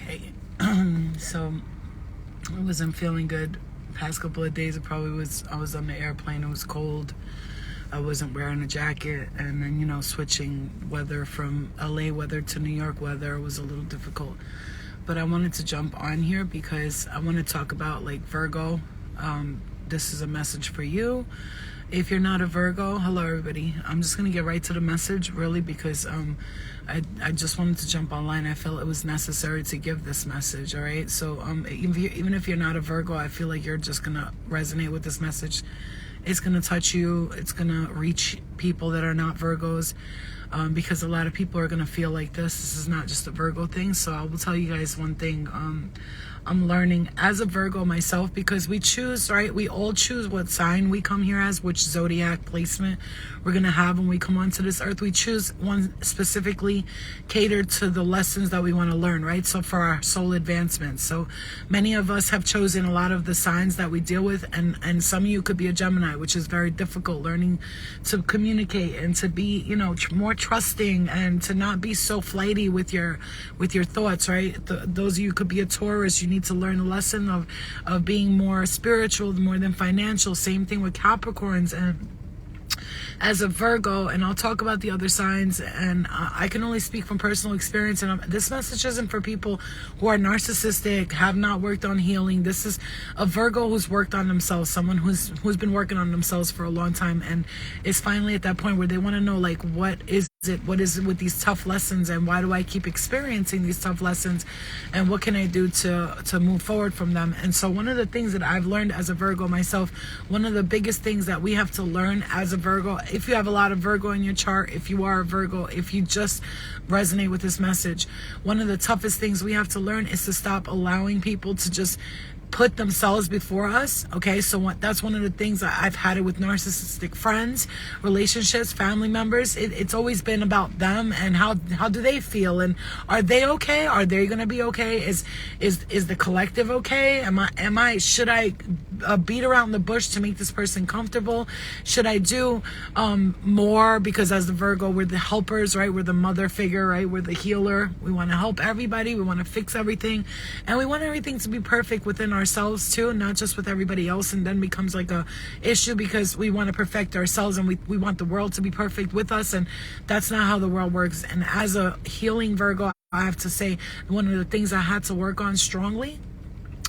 Hey, so I wasn't feeling good past couple of days. I was on the airplane, it was cold. I wasn't wearing a jacket, and then, switching weather from LA weather to New York weather was a little difficult. But I wanted to jump on here because I want to talk about like Virgo. This is a message for you. If you're not a Virgo, hello everybody. I'm just gonna get right to the message, really, because I just wanted to jump online. I felt it was necessary to give this message. All right. So even if you're not a Virgo, I feel like you're just gonna resonate with this message. It's gonna touch you. It's gonna reach people that are not Virgos, because a lot of people are gonna feel like this. This is not just a Virgo thing. So I will tell you guys one thing. I'm learning as a Virgo myself, because we choose, right? We all choose what sign we come here as, which zodiac placement we're going to have when we come onto this earth. We choose one specifically catered to the lessons that we want to learn, right? So for our soul advancement. So many of us have chosen a lot of the signs that we deal with, and some of you could be a Gemini, which is very difficult, learning to communicate and to be, more trusting and to not be so flighty with your thoughts, right? Those of you could be a Taurus. You need to learn a lesson of being more spiritual more than financial. Same thing with Capricorns. And as a Virgo, and I'll talk about the other signs, and I can only speak from personal experience, and this message isn't for people who are narcissistic, have not worked on healing. This is a Virgo who's worked on themselves, someone who's been working on themselves for a long time, and is finally at that point where they want to know, like, what is it with these tough lessons, and why do I keep experiencing these tough lessons, and what can I do to move forward from them? And so one of the things that I've learned as a Virgo myself, one of the biggest things that we have to learn as a Virgo, if you have a lot of Virgo in your chart, if you are a Virgo, if you just resonate with this message, one of the toughest things we have to learn is to stop allowing people to just put themselves before us. Okay, so that's one of the things that I've had it with narcissistic friends, relationships, family members. It's always been about them and how do they feel, and are they okay? Are they gonna be okay? Is the collective okay? Should I beat around the bush to make this person comfortable? Should I do more? Because as the Virgo, we're the helpers, right? We're the mother figure, right? We're the healer. We want to help everybody. We want to fix everything, and we want everything to be perfect within ourselves too, not just with everybody else. And then becomes like a issue because we want to perfect ourselves, and we want the world to be perfect with us, and that's not how the world works. And as a healing Virgo, I have to say, one of the things I had to work on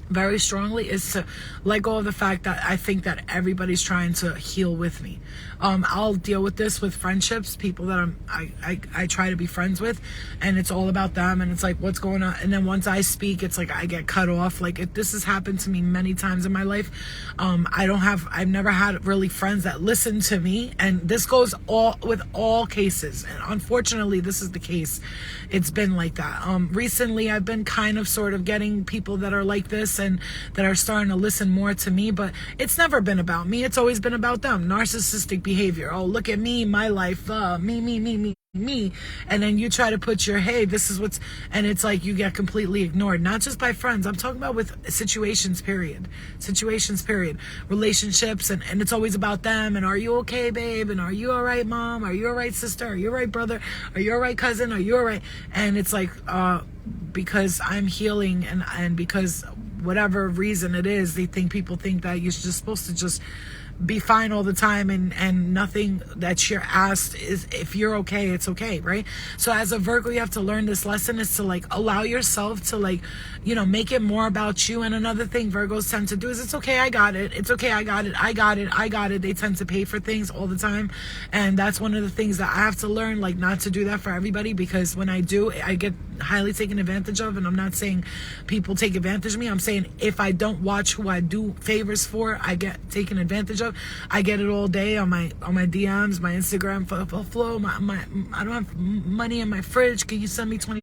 very strongly, is to let go of the fact that I think that everybody's trying to heal with me. I'll deal with this with friendships, people that I try to be friends with, and it's all about them, and it's like, what's going on? And then once I speak, it's like I get cut off. Like, this has happened to me many times in my life. I've never had really friends that listen to me, and this goes with all cases, and unfortunately this is the case. It's been like that. Recently I've been kind of sort of getting people that are like this and that are starting to listen more to me, but it's never been about me. It's always been about them. Narcissistic behavior. Oh, look at me, my life, me. And then you try to put hey, this is and it's like you get completely ignored, not just by friends. I'm talking about with situations period, relationships, and it's always about them. And are you okay, babe? And are you all right, mom? Are you all right, sister? Are you all right, brother? Are you all right, cousin? Are you all right? And it's like, because I'm healing, and because whatever reason it is, people think that you're just supposed to just be fine all the time, and nothing that you're asked is, if you're okay, it's okay, right? So as a Virgo, you have to learn this lesson, is to like allow yourself to make it more about you. And another thing Virgos tend to do is, it's okay, I got it. It's okay, I got it. They tend to pay for things all the time, and that's one of the things that I have to learn, like not to do that for everybody, because when I do, I get highly taken advantage of. And I'm not saying people take advantage of me. I'm saying if I don't watch who I do favors for, I get taken advantage of. I get it all day on my DMs, my Instagram flow. I don't have money in my fridge. Can you send me $20?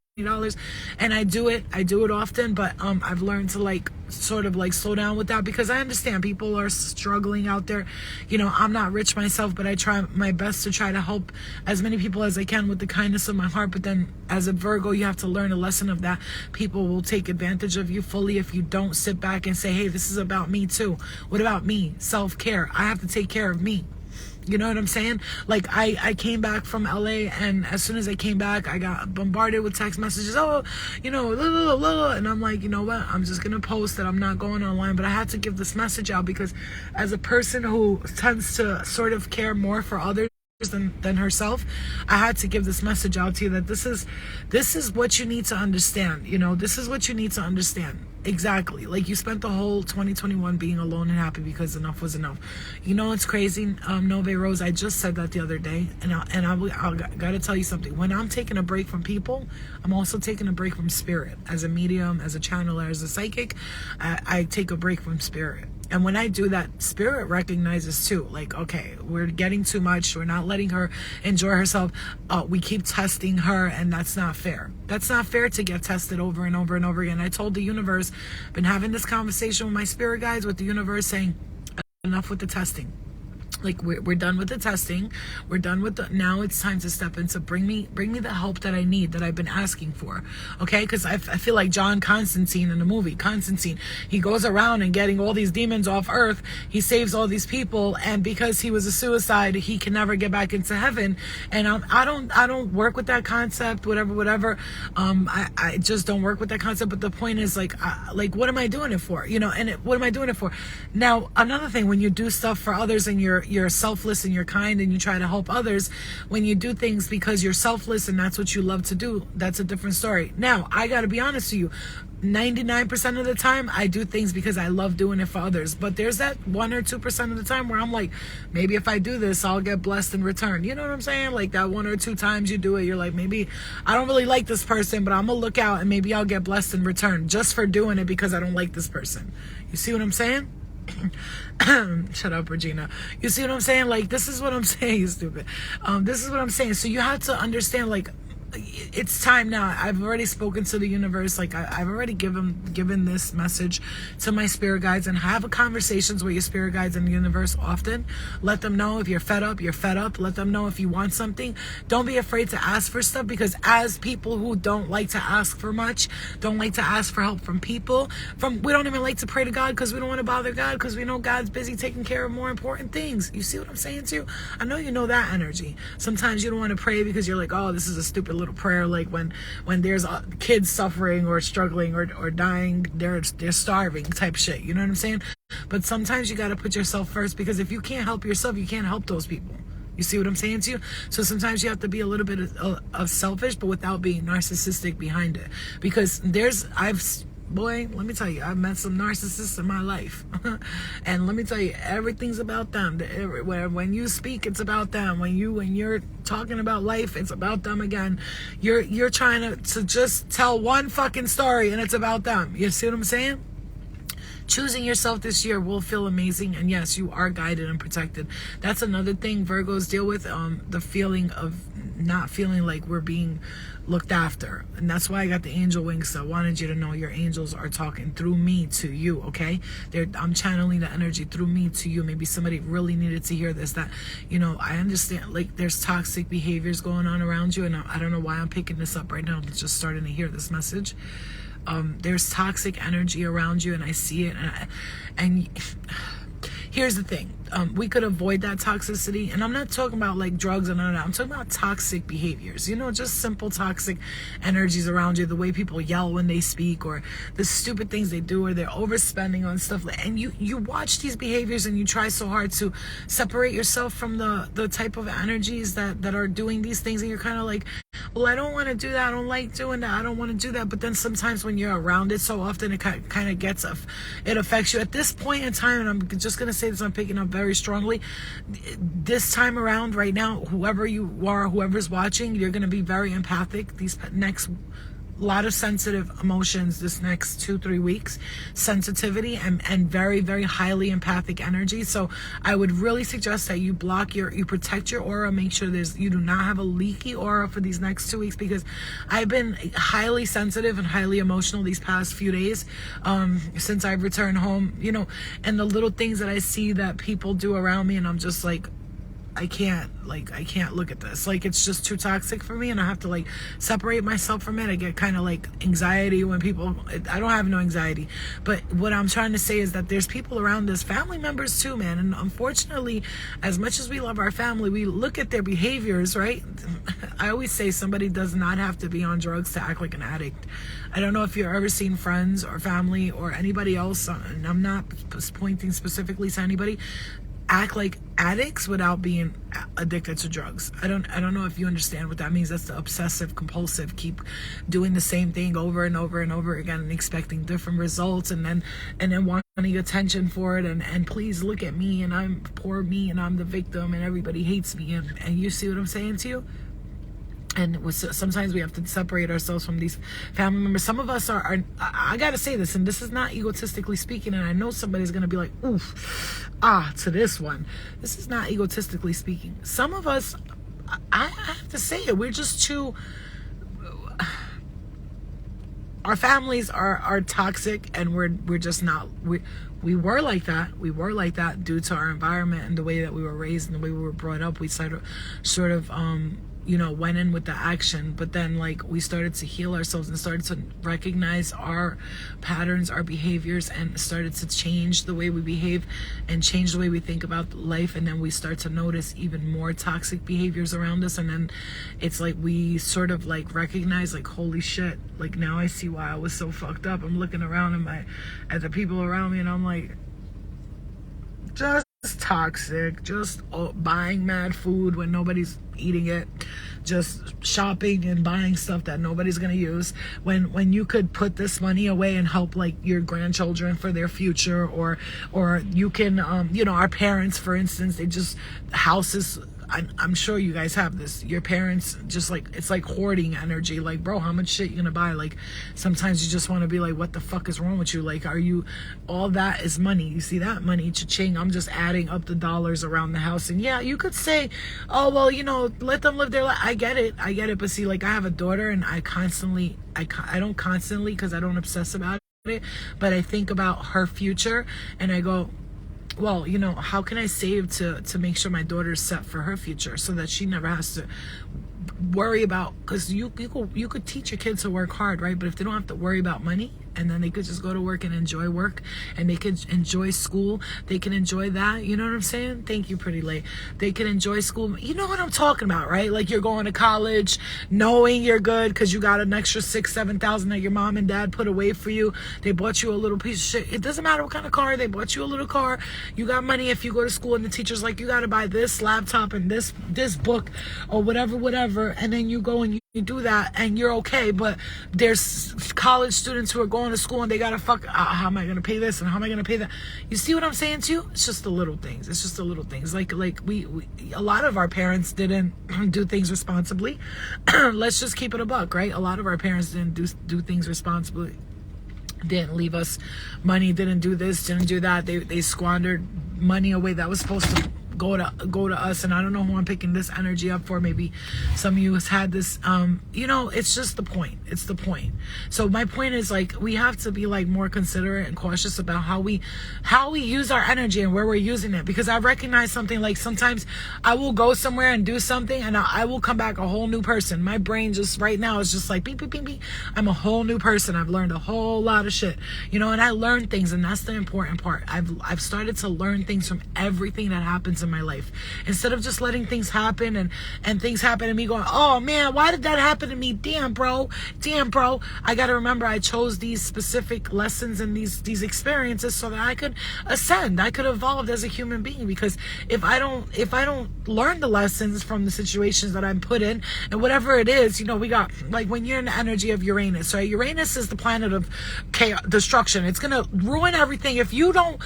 And I do it often, but I've learned to sort of slow down with that, because I understand people are struggling out there. I'm not rich myself, but I try my best to try to help as many people as I can with the kindness of my heart. But then as a Virgo, you have to learn a lesson of that. People will take advantage of you fully if you don't sit back and say, hey, this is about me too. What about me? Self-care. I have to take care of me. You know what I'm saying? Like, I came back from LA, and as soon as I came back, I got bombarded with text messages. Oh, you know, blah, blah, blah. And I'm like, you know what? I'm just going to post that I'm not going online. But I had to give this message out because as a person who tends to sort of care more for others than herself, I had to give this message out to you that this is what you need to understand. You know, this is what you need to understand. Exactly. Like, you spent the whole 2021 being alone and happy because enough was enough. You know, it's crazy. Nove Rose, I just said that the other day, and I gotta tell you something. When I'm taking a break from people, I'm also taking a break from spirit. As a medium, as a channeler, as a psychic, I take a break from spirit. And when I do that, spirit recognizes too, like, okay, we're getting too much. We're not letting her enjoy herself. We keep testing her, and that's not fair. That's not fair to get tested over and over and over again. I told the universe, been having this conversation with my spirit guides, with the universe, saying, enough with the testing. Like, we're done with the testing. We're done with the, now it's time to step in. So bring me the help that I need, that I've been asking for. Okay? Because I feel like John Constantine in the movie, Constantine, he goes around and getting all these demons off earth. He saves all these people. And because he was a suicide, he can never get back into heaven. And I don't work with that concept, whatever. I just don't work with that concept. But the point is, like, what am I doing it for? You know, and what am I doing it for? Now, another thing, when you do stuff for others and you're selfless and you're kind and you try to help others, when you do things because you're selfless and that's what you love to do, that's a different story. Now, I got to be honest with you, 99% of the time I do things because I love doing it for others, but there's that 1 or 2% of the time where I'm like, maybe if I do this, I'll get blessed in return. You know what I'm saying? Like, that 1 or 2 times you do it, you're like, maybe I don't really like this person, but I'm gonna look out and maybe I'll get blessed in return just for doing it because I don't like this person. You see what I'm saying? Shut up, Regina. You see what I'm saying? Like, this is what I'm saying, you stupid. This is what I'm saying. So you have to understand, like, it's time now. I've already spoken to the universe. Like, I've already given this message to my spirit guides, and have conversations with your spirit guides in the universe often. Let them know if you're fed up, you're fed up. Let them know if you want something. Don't be afraid to ask for stuff, because as people who don't like to ask for much, don't like to ask for help from people, we don't even like to pray to God because we don't want to bother God, because we know God's busy taking care of more important things. You see what I'm saying to you? I know you know that energy. Sometimes you don't want to pray because you're like, oh, this is a stupid little prayer. Like, when there's kids suffering or struggling or dying, they're starving type shit. You know what I'm saying? But sometimes you got to put yourself first, because if you can't help yourself, you can't help those people. You see what I'm saying to you? So sometimes you have to be a little bit of selfish, but without being narcissistic behind it. Because boy, let me tell you, I've met some narcissists in my life. And let me tell you, everything's about them. When you speak, it's about them. When you're talking about life, it's about them again. You're trying to just tell one fucking story, and it's about them. You see what I'm saying? Choosing yourself this year will feel amazing, and yes, you are guided and protected. That's another thing Virgos deal with, the feeling of not feeling like we're being looked after. And that's why I got the angel wings. So I wanted you to know your angels are talking through me to you, okay? I'm channeling the energy through me to you. Maybe somebody really needed to hear this, that, you know, I understand, like, there's toxic behaviors going on around you, and I don't know why I'm picking this up right now. I'm just starting to hear this message. There's toxic energy around you, and I see it. And here's the thing. We could avoid that toxicity. And I'm not talking about like drugs and none of that. I'm talking about toxic behaviors. You know, just simple toxic energies around you. The way people yell when they speak, or the stupid things they do, or they're overspending on stuff. And you watch these behaviors and you try so hard to separate yourself from the type of energies that are doing these things. And you're kind of like, well, I don't want to do that. I don't like doing that. I don't want to do that. But then sometimes when you're around it so often, it kind of it affects you. At this point in time, and I'm just going to say this, I'm picking up very strongly, this time around right now, whoever you are, whoever's watching, you're going to be very empathic these next lot of sensitive emotions this next 2-3 weeks, sensitivity and very, very highly empathic energy. So I would really suggest that you protect your aura, make sure you do not have a leaky aura for these next 2 weeks, because I've been highly sensitive and highly emotional these past few days, since I've returned home, you know, and the little things that I see that people do around me, and I'm just like, I can't look at this. Like, it's just too toxic for me, and I have to like separate myself from it. I get kind of like anxiety when people, I don't have no anxiety, but what I'm trying to say is that there's people around us, family members too, man. And unfortunately, as much as we love our family, we look at their behaviors, right? I always say somebody does not have to be on drugs to act like an addict. I don't know if you've ever seen friends or family or anybody else, and I'm not pointing specifically to anybody, act like addicts without being addicted to drugs. I don't know if you understand what that means. That's the obsessive compulsive, keep doing the same thing over and over and over again and expecting different results, and then wanting attention for it, and please look at me, and I'm poor me, and I'm the victim, and everybody hates me, and you see what I'm saying to you? And sometimes we have to separate ourselves from these family members. Some of us are I gotta say this, and this is not egotistically speaking, and I know somebody's gonna be like, oof, to this one. This is not egotistically speaking. Some of us, I have to say it, we're just too, our families are toxic, and we're just not, we were like that. We were like that due to our environment and the way that we were raised and the way we were brought up. We sort of went in with the action, but then like we started to heal ourselves and started to recognize our patterns, our behaviors, and started to change the way we behave and change the way we think about life. And then we start to notice even more toxic behaviors around us, and then it's like we sort of like recognize, like, holy shit, like now I see why I was so fucked up. I'm looking around at the people around me, and I'm like, just toxic, just buying mad food when nobody's eating it, just shopping and buying stuff that nobody's gonna use, when you could put this money away and help like your grandchildren for their future, or you can our parents, for instance, they just houses. I'm sure you guys have this. Your parents just like, it's like hoarding energy. Like, bro, how much shit you gonna buy? Like, sometimes you just want to be like, what the fuck is wrong with you? Like, all that is money. You see that money, cha-ching. I'm just adding up the dollars around the house. And yeah, you could say, oh, well, let them live their life. I get it. But see, like, I have a daughter, and I don't constantly, because I don't obsess about it, but I think about her future, and I go, well, how can I save to make sure my daughter's set for her future, so that she never has to worry about, because you could teach your kids to work hard, right? But if they don't have to worry about money, and then they could just go to work and enjoy work, and they could enjoy school, they can enjoy that, you know what I'm saying? Thank you, pretty late. They can enjoy school. You know what I'm talking about, right? Like, you're going to college knowing you're good because you got an extra $6,000-7,000 that your mom and dad put away for you. They bought you a little piece of shit. It doesn't matter what kind of car, they bought you a little car. You got money if you go to school, and the teacher's like, you got to buy this laptop and this book or whatever, and then you go and you do that, and you're okay. But there's college students who are going to school, and they gotta how am I gonna pay this, and how am I gonna pay that? You see what I'm saying to you? It's just the little things. Like we a lot of our parents didn't do things responsibly. Let's just keep it a buck, right? A lot of our parents didn't do things responsibly, didn't leave us money, didn't do this, didn't do that. They squandered money away that was supposed to go to us. And I don't know who I'm picking this energy up for. Maybe some of you has had this, it's just the point. It's the point. So my point is, like, we have to be like more considerate and cautious about how we use our energy and where we're using it. Because I recognize something, like sometimes I will go somewhere and do something, and I will come back a whole new person. My brain just right now is just like beep, beep, beep, beep. I'm a whole new person. I've learned a whole lot of shit, and I learn things, and that's the important part. I've started to learn things from everything that happens in my life, instead of just letting things happen and things happen to me going, oh man, why did that happen to me? Damn bro, I gotta remember I chose these specific lessons and these experiences so that I could ascend, I could evolve as a human being. Because if I don't learn the lessons from the situations that I'm put in, and whatever it is, we got, like, when you're in the energy of Uranus, right? Uranus is the planet of chaos, destruction. It's gonna ruin everything if you don't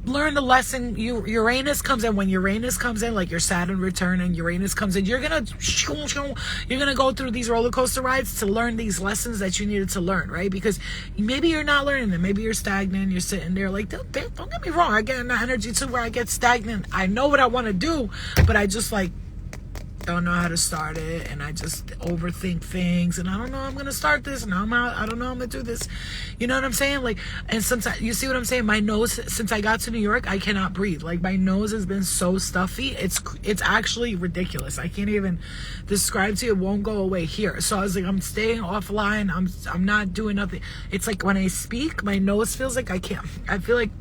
learn the lesson. Uranus comes in. When Uranus comes in, like your Saturn return and Uranus comes in, you're gonna go through these roller coaster rides to learn these lessons that you needed to learn, right? Because maybe you're not learning them. Maybe you're stagnant. You're sitting there like, don't get me wrong, I get in that energy too where I get stagnant. I know what I want to do, but I just like don't know how to start it, and I just overthink things, and I don't know I'm gonna start this, and I don't know I'm gonna do this. You know what I'm saying? Like, and sometimes, you see what I'm saying? My nose, since I got to New York, I cannot breathe. Like, my nose has been so stuffy. It's actually ridiculous. I can't even describe to you. It won't go away here. So I was like, I'm staying offline. I'm not doing nothing. It's like when I speak, my nose feels like I feel like,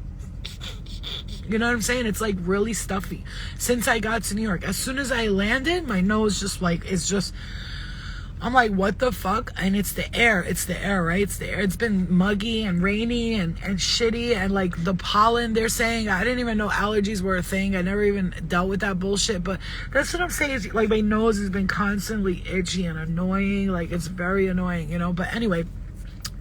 you know what I'm saying? It's like really stuffy since I got to New York. As soon as I landed, my nose just like, I'm like, what the fuck? And it's the air, right? It's the air. It's been muggy and rainy and shitty, and like the pollen, they're saying, I didn't even know allergies were a thing. I never even dealt with that bullshit, but that's what I'm saying, is like my nose has been constantly itchy and annoying. Like, it's very annoying, you know? But anyway,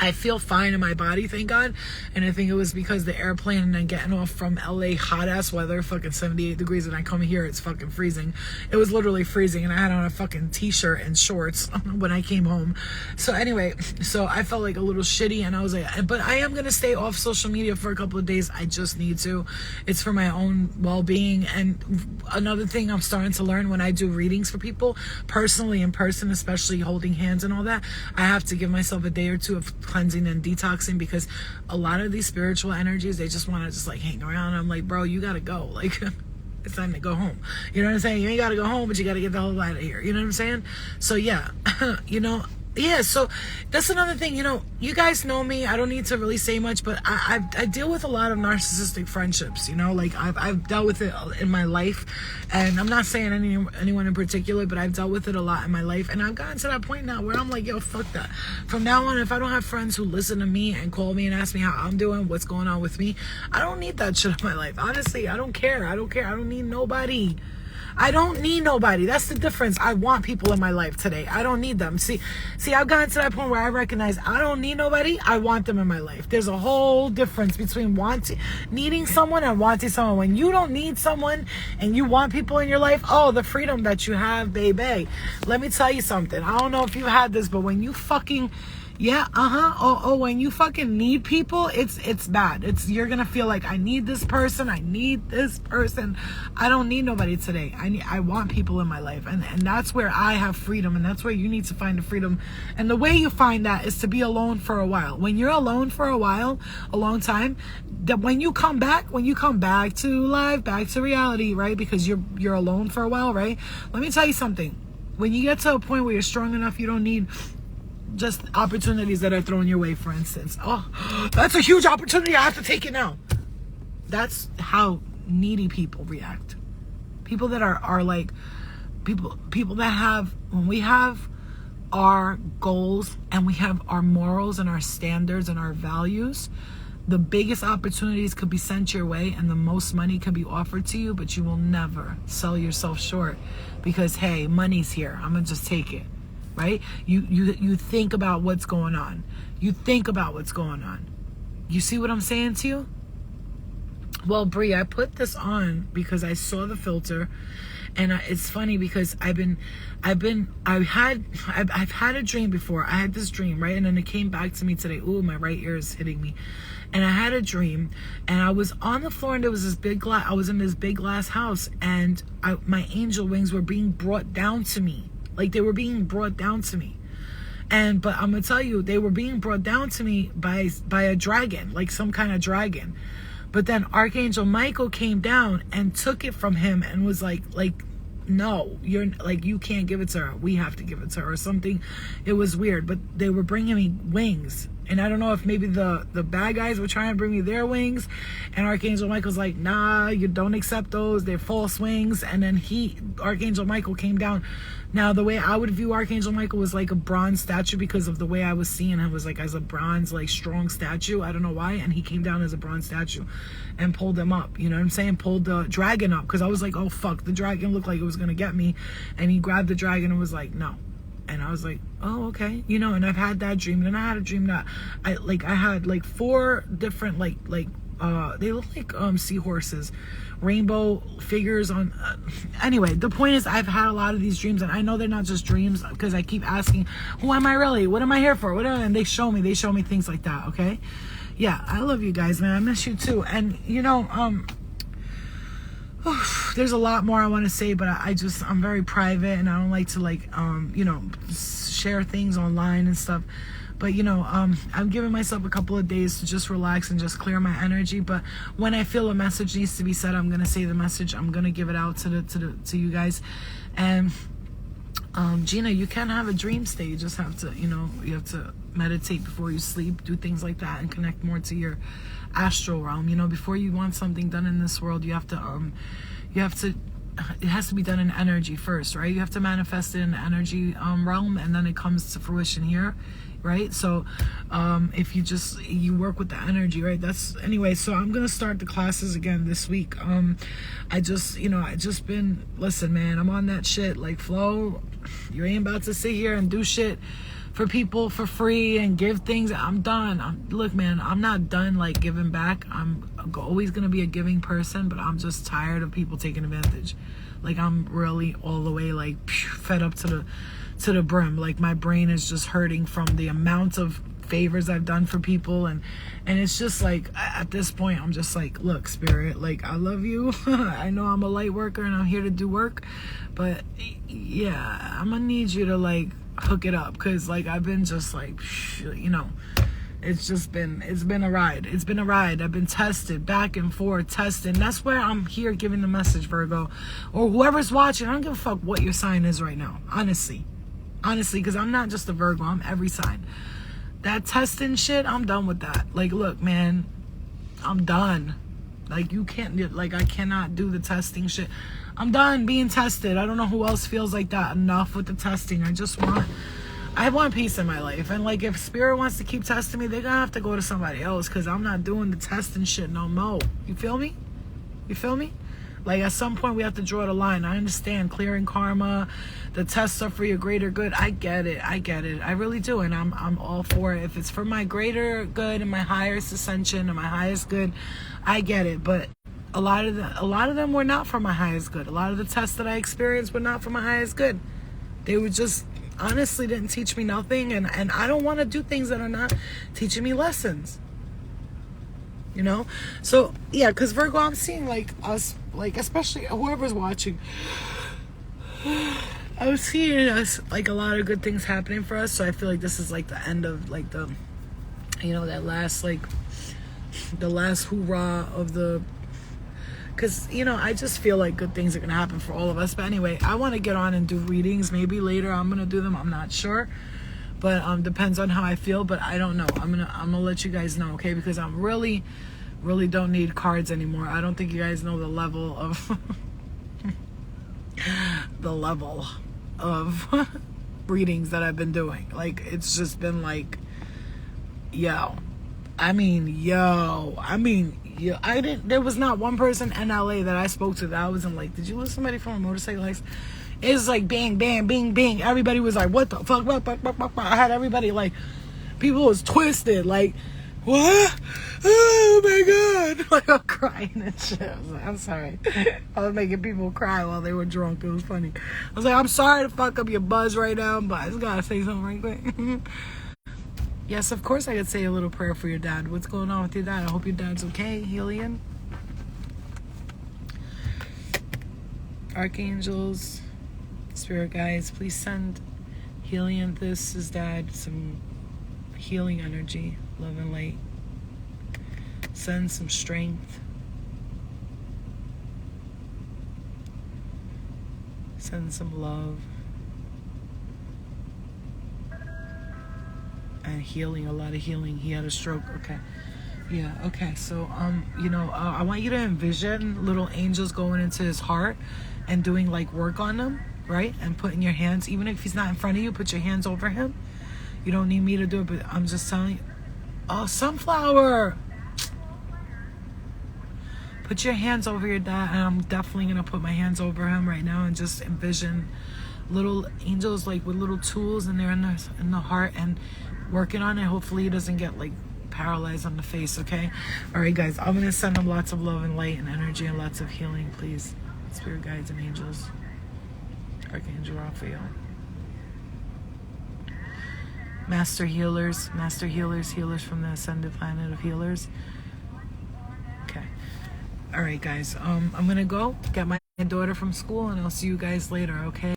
I feel fine in my body, thank God. And I think it was because the airplane and then getting off from LA, hot ass weather, fucking 78 degrees, and I come here, it's fucking freezing. It was literally freezing, and I had on a fucking t-shirt and shorts when I came home. So anyway, so I felt like a little shitty, and I was like, but I am gonna stay off social media for a couple of days. I just need to. It's for my own well-being. And another thing I'm starting to learn when I do readings for people, personally, in person, especially holding hands and all that, I have to give myself a day or two of cleansing and detoxing, because a lot of these spiritual energies, they just want to just like hang around. I'm like, bro, you gotta go. Like, it's time to go home. You know what I'm saying? You ain't gotta go home, but you gotta get the hell out of here. You know what I'm saying? So yeah, you know, yeah, so that's another thing. You know, you guys know me. I don't need to really say much, but I deal with a lot of narcissistic friendships, you know, like I've dealt with it in my life, and I'm not saying anyone in particular, but I've dealt with it a lot in my life, and I've gotten to that point now where I'm like, yo, fuck that. From now on, if I don't have friends who listen to me and call me and ask me how I'm doing, what's going on with me, I don't need that shit in my life. Honestly, I don't care. I don't need nobody. I don't need nobody. That's the difference. I want people in my life today. I don't need them. See, I've gotten to that point where I recognize I don't need nobody. I want them in my life. There's a whole difference between needing someone and wanting someone. When you don't need someone and you want people in your life, oh, the freedom that you have, baby. Let me tell you something. I don't know if you've had this, but when you fucking... Yeah, when you fucking need people, it's bad. You're gonna feel like, I need this person. I don't need nobody today. I want people in my life, and that's where I have freedom, and that's where you need to find the freedom. And the way you find that is to be alone for a while. When you're alone for a while, a long time, that when you come back to life, back to reality, right? Because you're alone for a while, right? Let me tell you something. When you get to a point where you're strong enough, you don't need just opportunities that are thrown your way, for instance. Oh, that's a huge opportunity. I have to take it now. That's how needy people react. People that are like, people that have, when we have our goals and we have our morals and our standards and our values, the biggest opportunities could be sent your way and the most money can be offered to you, but you will never sell yourself short because, hey, money's here. I'm gonna just take it. Right? You think about what's going on. You see what I'm saying to you? Well, Bree, I put this on because I saw the filter, and it's funny because I've had a dream before. I had this dream, right? And then it came back to me today. Ooh, my right ear is hitting me. And I had a dream, and I was on the floor, and there was this big glass. I was in this big glass house, and my angel wings were being brought down to me. Like, they were being brought down to me. But I'm going to tell you, they were being brought down to me by a dragon, like some kind of dragon. But then Archangel Michael came down and took it from him and was like, no, you can't give it to her. We have to give it to her or something. It was weird, but they were bringing me wings. And I don't know if maybe the bad guys were trying to bring me their wings. And Archangel Michael's like, nah, you don't accept those. They're false wings. And then Archangel Michael came down. Now, the way I would view Archangel Michael was like a bronze statue because of the way I was seeing him was like as a bronze, like strong statue. I don't know why. And he came down as a bronze statue and pulled him up. You know what I'm saying? Pulled the dragon up because I was like, oh, fuck. The dragon looked like it was going to get me. And he grabbed the dragon and was like, no. And I was like, oh, okay. You know, and I've had that dream. And then I had a dream that I had like 4 different, they look like seahorses, rainbow figures on. Anyway, the point is I've had a lot of these dreams, and I know they're not just dreams because I keep asking, who am I really? What am I here for? And they show me things like that. Okay. Yeah. I love you guys, man. I miss you too. And you know, there's a lot more I want to say, but I'm very private, and I don't like to like share things online and stuff. But I'm giving myself a couple of days to just relax and just clear my energy. But when I feel a message needs to be said, I'm gonna say the message. I'm gonna give it out to you guys. And Gina, you can have a dream state. You just have to, you have to meditate before you sleep, do things like that, and connect more to your astral realm. Before you want something done in this world, it has to be done in energy first, right? You have to manifest it in the energy realm, and then it comes to fruition here, right? So if you work with the energy, right? So I'm gonna start the classes again this week. Listen, man, I'm on that shit like Flo. You ain't about to sit here and do shit for people for free and give things. I'm done. Look, man, I'm not done like giving back. I'm always gonna be a giving person, but I'm just tired of people taking advantage. Like, I'm really all the way like fed up to the brim. Like, my brain is just hurting from the amount of favors I've done for people, and it's just like, at this point I'm just like, look, spirit, like, I love you. I know I'm a light worker and I'm here to do work, but yeah, I'm gonna need you to like hook it up, because like I've been just like, it's been a ride. I've been tested back and forth, tested. And that's where I'm here giving the message, Virgo, or whoever's watching. I don't give a fuck what your sign is right now, honestly, because I'm not just a Virgo, I'm every sign. That testing shit, I'm done with that. Like, look, man, I'm done. Like, you can't, like, I cannot do the testing shit. I'm done being tested. I don't know who else feels like that. Enough with the testing. I want peace in my life. And like, if spirit wants to keep testing me, they're gonna have to go to somebody else, because I'm not doing the testing shit no more. You feel me? Like, at some point we have to draw the line. I understand clearing karma, the tests are for your greater good. I get it. I really do. And I'm all for it. If it's for my greater good and my highest ascension and my highest good, I get it. But a lot of them were not for my highest good. A lot of the tests that I experienced were not for my highest good. They were just, honestly, didn't teach me nothing. And I don't want to do things that are not teaching me lessons. So yeah, because Virgo, I'm seeing like us, like, especially whoever's watching, I was seeing us like a lot of good things happening for us. So I feel like this is like the end of like the, that last, like, the last hoorah of the, because I just feel like good things are gonna happen for all of us. But anyway, I want to get on and do readings. Maybe later I'm gonna do them, I'm not sure, but depends on how I feel. But I don't know. I'm gonna let you guys know, okay? Because I'm really don't need cards anymore. I don't think you guys know the level of readings that I've been doing. Like, it's just been like, there was not one person in LA that I spoke to that I wasn't like, did you listen to somebody from a motorcycle accident? It's like bang, bang, bing, bing. Everybody was like, what the fuck? I had everybody like, people was twisted, like, what? Oh my God. Like, I'm crying and shit. I was like, I'm sorry. I was making people cry while they were drunk. It was funny. I was like, I'm sorry to fuck up your buzz right now, but I just gotta say something right quick. Yes, of course I could say a little prayer for your dad. What's going on with your dad? I hope your dad's okay, Helion. Archangels, spirit guides, please send Helion, his dad, some healing energy, love and light. Send some strength. Send some love. And healing, a lot of healing. He had a stroke. Okay. Yeah, okay. So, I want you to envision little angels going into his heart and doing like work on him, right? And putting your hands, even if he's not in front of you, put your hands over him. You don't need me to do it, but I'm just telling you. Oh, sunflower. Put your hands over your dad, and I'm definitely going to put my hands over him right now and just envision little angels like with little tools, and they're in the heart and working on it. Hopefully he doesn't get like paralyzed on the face, okay? All right, guys, I'm going to send him lots of love and light and energy and lots of healing, please. Spirit guides and angels. Archangel Raphael. Master healers, healers from the ascended planet of healers. Okay. All right, guys. I'm gonna go get my daughter from school, and I'll see you guys later. Okay.